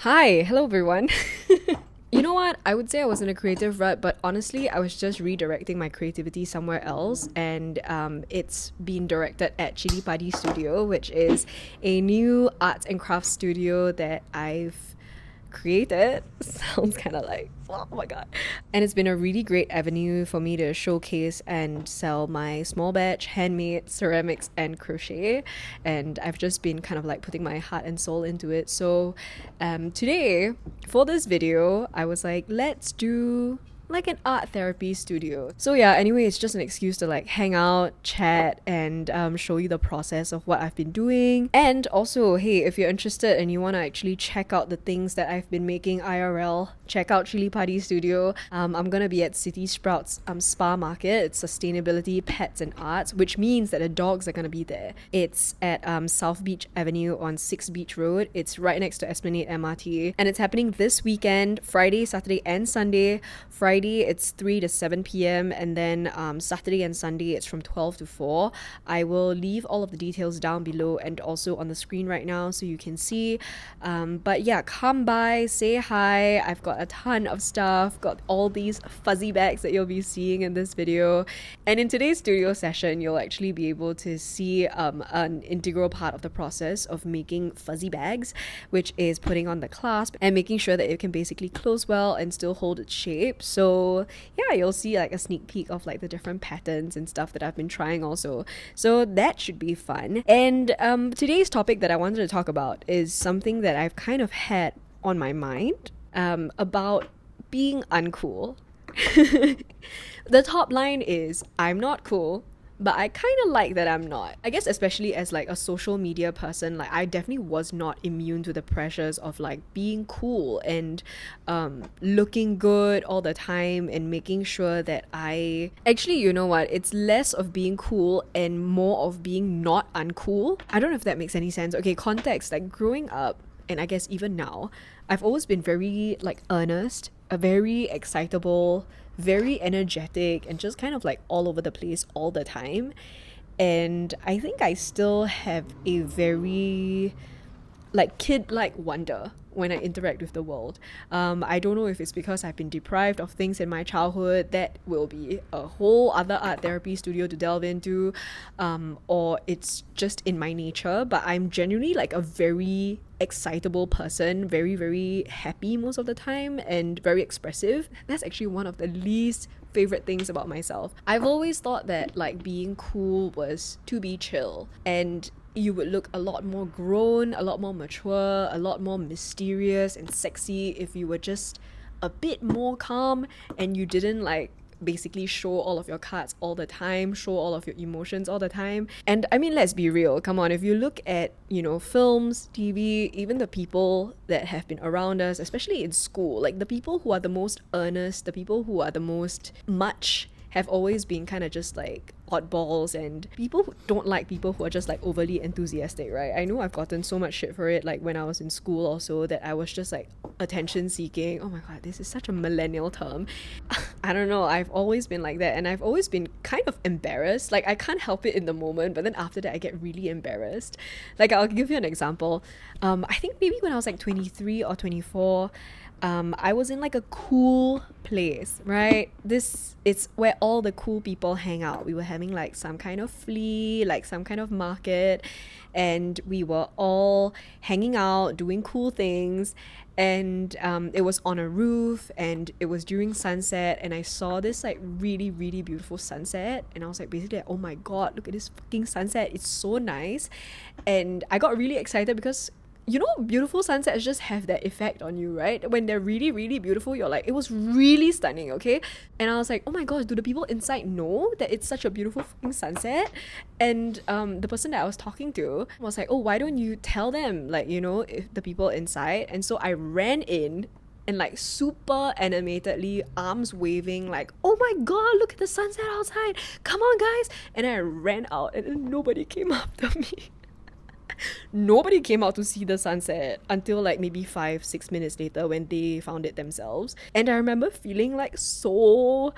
Hi, hello everyone. You know what? I would say I was in a creative rut, but honestly, I was just redirecting my creativity somewhere else, and it's being directed at Chili PADI Studio, which is a new arts and crafts studio that I've created. Sounds kind of like, oh my god. And it's been a really great avenue for me to showcase and sell my small batch handmade ceramics and crochet. And I've just been kind of like putting my heart and soul into it. So today, for this video, I was like, let's do like an art therapy studio. So yeah, anyway, it's just an excuse to like hang out, chat, and show you the process of what I've been doing. And also, hey, if you're interested and you want to actually check out the things that I've been making IRL, check out Chili PADI Studio. I'm gonna be at City Sprouts Spa Market. It's sustainability, pets, and arts, which means that the dogs are gonna be there. It's at South Beach Avenue on 6 Beach Road. It's right next to Esplanade MRT, and it's happening this weekend, Friday, Saturday, and Sunday. Friday it's 3 to 7 p.m. and then Saturday and Sunday it's from 12 to 4. I will leave all of the details down below and also on the screen right now so you can see. But yeah, come by, say hi. I've got a ton of stuff, got all these fuzzy bags that you'll be seeing in this video. And in today's studio session, you'll actually be able to see an integral part of the process of making fuzzy bags, which is putting on the clasp and making sure that it can basically close well and still hold its shape. So yeah, you'll see like a sneak peek of like the different patterns and stuff that I've been trying also. So that should be fun. And today's topic that I wanted to talk about is something that I've kind of had on my mind about being uncool. The top line is, I'm not cool, but I kind of like that I'm not. I guess especially as like a social media person, like I definitely was not immune to the pressures of like being cool and looking good all the time and making sure that I actually, you know what, it's less of being cool and more of being not uncool. I don't know if that makes any sense. Okay, context, like growing up, and I guess even now, I've always been very like earnest, a very excitable, very energetic, and just kind of like all over the place all the time. And I think I still have a very like kid-like wonder when I interact with the world. I don't know if it's because I've been deprived of things in my childhood. That will be a whole other art therapy studio to delve into, or it's just in my nature. But I'm genuinely like a very excitable person, very, very happy most of the time, and very expressive. That's actually one of the least favorite things about myself. I've always thought that like being cool was to be chill, and you would look a lot more grown, a lot more mature, a lot more mysterious and sexy if you were just a bit more calm and you didn't like basically show all of your cards all the time, show all of your emotions all the time. And I mean, let's be real, come on, if you look at, you know, films, TV, even the people that have been around us, especially in school, like the people who are the most earnest, the people who are the most much, have always been kind of just like oddballs, and people who don't like people who are just like overly enthusiastic, right? I know I've gotten so much shit for it, like when I was in school also, that I was just like attention seeking. Oh my god, this is such a millennial term. I don't know, I've always been like that, and I've always been kind of embarrassed. Like I can't help it in the moment, but then after that I get really embarrassed. Like I'll give you an example. I think maybe when I was like 23 or 24, I was in like a cool place, right? It's where all the cool people hang out. We were having like some kind of flea, like some kind of market, and we were all hanging out, doing cool things. And it was on a roof, and it was during sunset, and I saw this like really, really beautiful sunset, and I was like basically like, oh my god, look at this fucking sunset, it's so nice. And I got really excited because, you know, beautiful sunsets just have that effect on you, right? When they're really, really beautiful, you're like, it was really stunning, okay? And I was like, oh my gosh, do the people inside know that it's such a beautiful fucking sunset? And the person that I was talking to was like, oh, why don't you tell them, like, you know, if the people inside? And so I ran in and like super animatedly, arms waving, like, oh my god, look at the sunset outside, come on guys. And I ran out, and then nobody came after me. Nobody came out to see the sunset until like maybe 5-6 minutes later when they found it themselves. And I remember feeling like so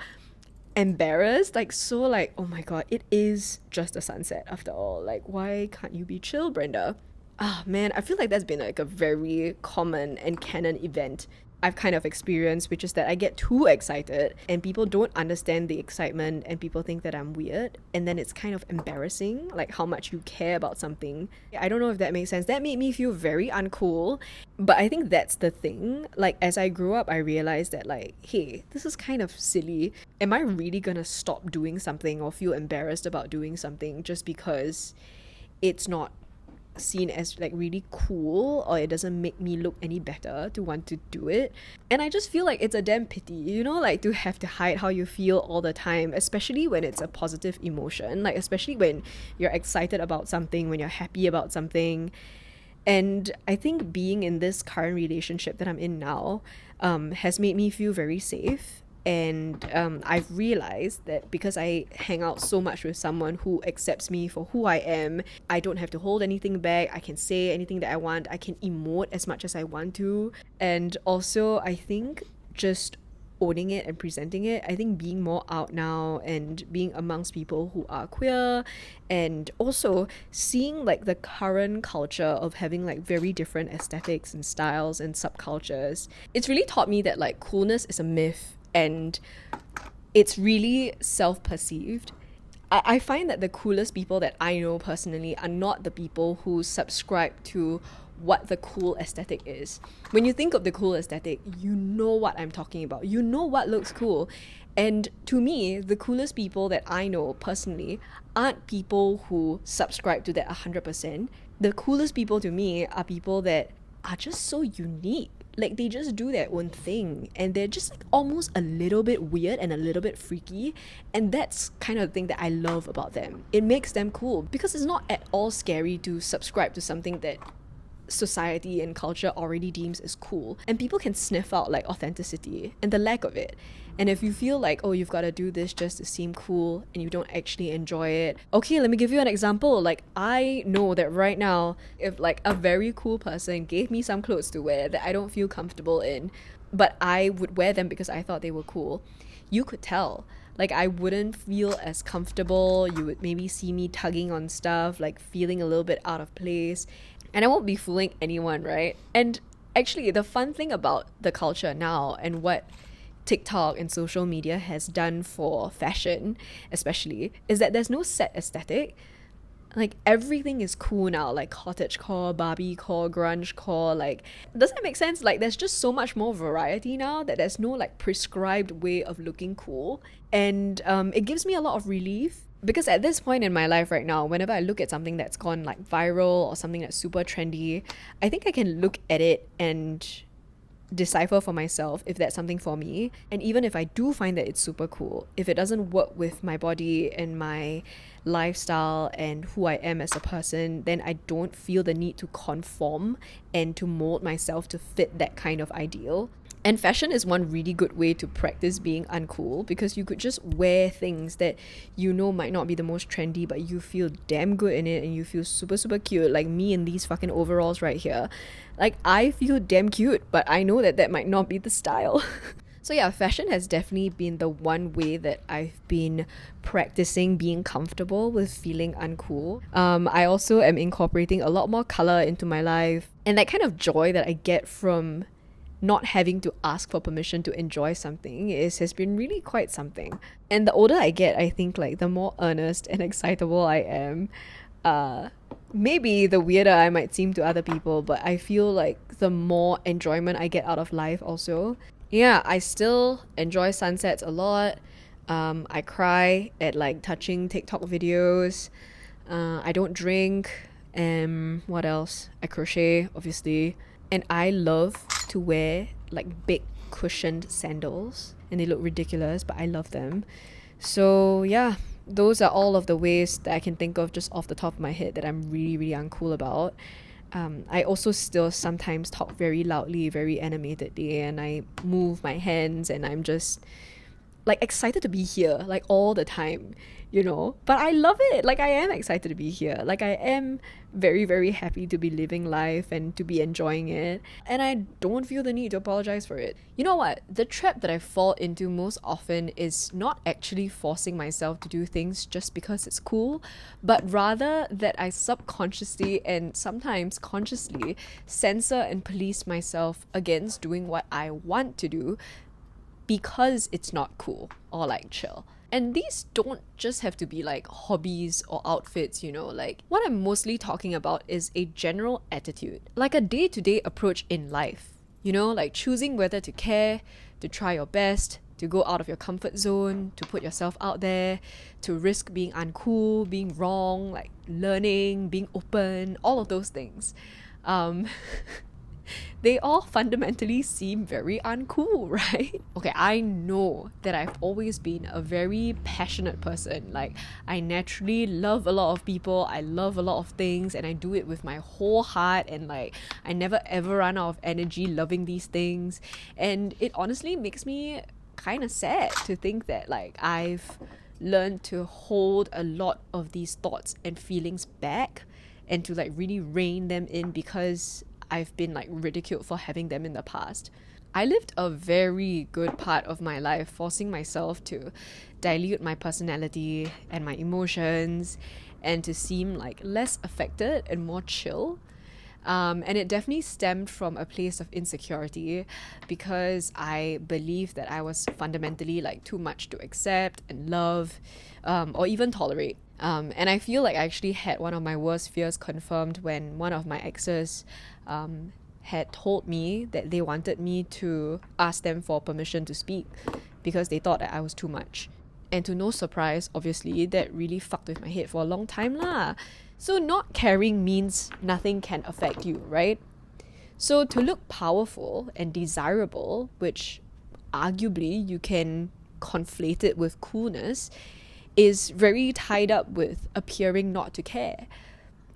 embarrassed, like so like, oh my god, it is just a sunset after all, like why can't you be chill, Brenda? Ah, man, I feel like that's been like a very common and canon event I've kind of experienced, which is that I get too excited and people don't understand the excitement and people think that I'm weird. And then it's kind of embarrassing, like how much you care about something. I don't know if that makes sense. That made me feel very uncool. But I think that's the thing. Like, as I grew up, I realized that, like, hey, this is kind of silly. Am I really gonna stop doing something or feel embarrassed about doing something just because it's not seen as like really cool, or it doesn't make me look any better to want to do it? And I just feel like it's a damn pity, you know, like to have to hide how you feel all the time, especially when it's a positive emotion, like especially when you're excited about something, when you're happy about something. And I think being in this current relationship that I'm in now has made me feel very safe. And I've realized that because I hang out so much with someone who accepts me for who I am, I don't have to hold anything back. I can say anything that I want. I can emote as much as I want to. And also, I think just owning it and presenting it, I think being more out now and being amongst people who are queer, and also seeing like the current culture of having like very different aesthetics and styles and subcultures, it's really taught me that like coolness is a myth and it's really self-perceived. I find that the coolest people that I know personally are not the people who subscribe to what the cool aesthetic is. When you think of the cool aesthetic, you know what I'm talking about. You know what looks cool. And to me, the coolest people that I know personally aren't people who subscribe to that 100%. The coolest people to me are people that are just so unique. Like, they just do their own thing and they're just like almost a little bit weird and a little bit freaky, and that's kind of the thing that I love about them. It makes them cool because it's not at all scary to subscribe to something that society and culture already deems as cool, and people can sniff out like authenticity and the lack of it. And if you feel like, oh, you've got to do this just to seem cool and you don't actually enjoy it, okay, let me give you an example. Like, I know that right now, if like a very cool person gave me some clothes to wear that I don't feel comfortable in, but I would wear them because I thought they were cool, you could tell. Like, I wouldn't feel as comfortable. You would maybe see me tugging on stuff, like feeling a little bit out of place. And I won't be fooling anyone, right? And actually, the fun thing about the culture now and what TikTok and social media has done for fashion, especially, is that there's no set aesthetic. Like, everything is cool now, like cottagecore, Barbiecore, grungecore. Like, does that make sense? Like, there's just so much more variety now that there's no like prescribed way of looking cool. And it gives me a lot of relief, because at this point in my life right now, whenever I look at something that's gone like viral or something that's super trendy, I think I can look at it and decipher for myself if that's something for me. And even if I do find that it's super cool, if it doesn't work with my body and my lifestyle and who I am as a person, then I don't feel the need to conform and to mold myself to fit that kind of ideal. And fashion is one really good way to practice being uncool, because you could just wear things that you know might not be the most trendy, but you feel damn good in it and you feel super, super cute. Like me in these fucking overalls right here. Like, I feel damn cute, but I know that that might not be the style. So yeah, fashion has definitely been the one way that I've been practicing being comfortable with feeling uncool. I also am incorporating a lot more color into my life, and that kind of joy that I get from not having to ask for permission to enjoy something has been really quite something. And the older I get, I think like the more earnest and excitable I am. Maybe the weirder I might seem to other people, but I feel like the more enjoyment I get out of life also. Yeah, I still enjoy sunsets a lot. I cry at like touching TikTok videos. I don't drink. What else? I crochet, obviously. And I love to wear like big cushioned sandals, and they look ridiculous, but I love them. So yeah, those are all of the ways that I can think of just off the top of my head that I'm really, really uncool about. I also still sometimes talk very loudly, very animatedly, and I move my hands, and I'm just like excited to be here like all the time, you know? But I love it. Like I am excited to be here. Like I am very, very happy to be living life and to be enjoying it. And I don't feel the need to apologize for it. You know what? The trap that I fall into most often is not actually forcing myself to do things just because it's cool, but rather that I subconsciously and sometimes consciously censor and police myself against doing what I want to do because it's not cool or like chill. And these don't just have to be like hobbies or outfits, you know, like what I'm mostly talking about is a general attitude, like a day-to-day approach in life, you know, like choosing whether to care, to try your best, to go out of your comfort zone, to put yourself out there, to risk being uncool, being wrong, like learning, being open, all of those things. They all fundamentally seem very uncool, right? Okay, I know that I've always been a very passionate person. Like, I naturally love a lot of people, I love a lot of things, and I do it with my whole heart, and like, I never ever run out of energy loving these things. And it honestly makes me kind of sad to think that like I've learned to hold a lot of these thoughts and feelings back and to like really rein them in because I've been like ridiculed for having them in the past. I lived a very good part of my life forcing myself to dilute my personality and my emotions and to seem like less affected and more chill. And it definitely stemmed from a place of insecurity because I believed that I was fundamentally like too much to accept and love, or even tolerate. And I feel like I actually had one of my worst fears confirmed when one of my exes had told me that they wanted me to ask them for permission to speak because they thought that I was too much. And to no surprise, obviously, that really fucked with my head for a long time lah. So not caring means nothing can affect you, right? So to look powerful and desirable, which arguably you can conflate it with coolness, is very tied up with appearing not to care.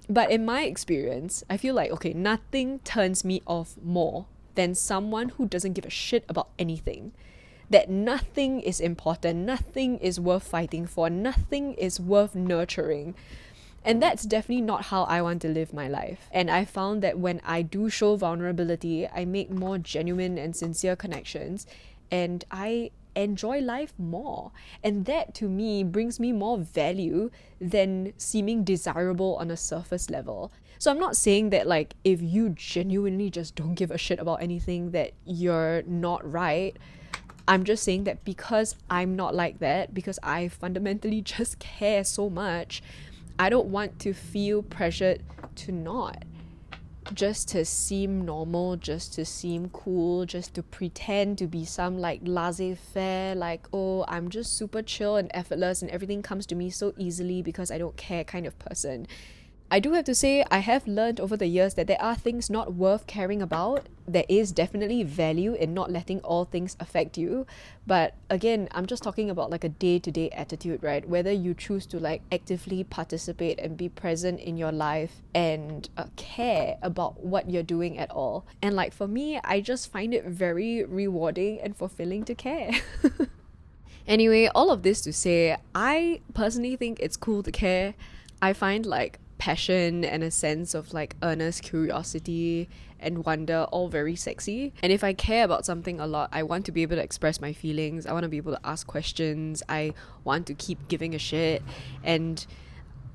But in my experience, I feel like, okay, nothing turns me off more than someone who doesn't give a shit about anything. That nothing is important, nothing is worth fighting for, nothing is worth nurturing. And that's definitely not how I want to live my life. And I found that when I do show vulnerability, I make more genuine and sincere connections, and I enjoy life more. And that to me brings me more value than seeming desirable on a surface level. So I'm not saying that like if you genuinely just don't give a shit about anything that you're not right. I'm just saying that because I'm not like that, because I fundamentally just care so much, I don't want to feel pressured to not. Just to seem normal, just to seem cool, just to pretend to be some like laissez-faire, like, oh, I'm just super chill and effortless and everything comes to me so easily because I don't care kind of person. I do have to say, I have learned over the years that there are things not worth caring about. There is definitely value in not letting all things affect you. But again, I'm just talking about like a day-to-day attitude, right? Whether you choose to like actively participate and be present in your life and care about what you're doing at all. And like for me, I just find it very rewarding and fulfilling to care. Anyway, all of this to say, I personally think it's cool to care. I find like passion and a sense of like earnest curiosity and wonder all very sexy. And if I care about something a lot, I want to be able to express my feelings. I want to be able to ask questions. I want to keep giving a shit. And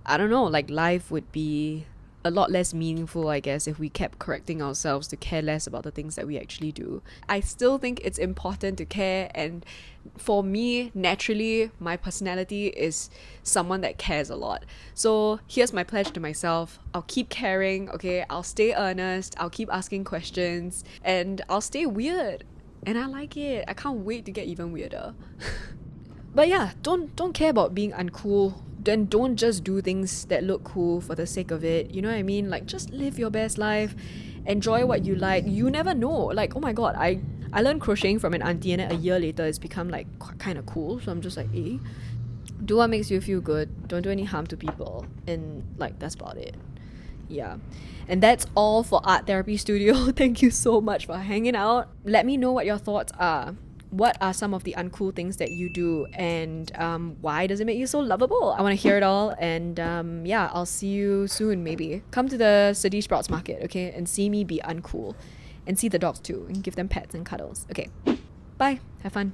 I don't know, like life would be a lot less meaningful, I guess, if we kept correcting ourselves to care less about the things that we actually do. I still think it's important to care, and for me, naturally, my personality is someone that cares a lot. So here's my pledge to myself. I'll keep caring, okay? I'll stay earnest, I'll keep asking questions, and I'll stay weird. And I like it. I can't wait to get even weirder. But yeah, don't care about being uncool. Then don't just do things that look cool for the sake of it. You know what I mean? Like, just live your best life. Enjoy what you like. You never know. Like, oh my god, I learned crocheting from an auntie, and then a year later it's become like kind of cool. So I'm just like, do what makes you feel good. Don't do any harm to people. And like, that's about it. Yeah. And that's all for Art Therapy Studio. Thank you so much for hanging out. Let me know what your thoughts are. what are some of the uncool things that you do, and why does it make you so lovable? I want to hear it all, and yeah, I'll see you soon. Maybe come to the City Sprouts Market, okay, and see me be uncool, and see the dogs too, and give them pets and cuddles. Okay, bye, have fun.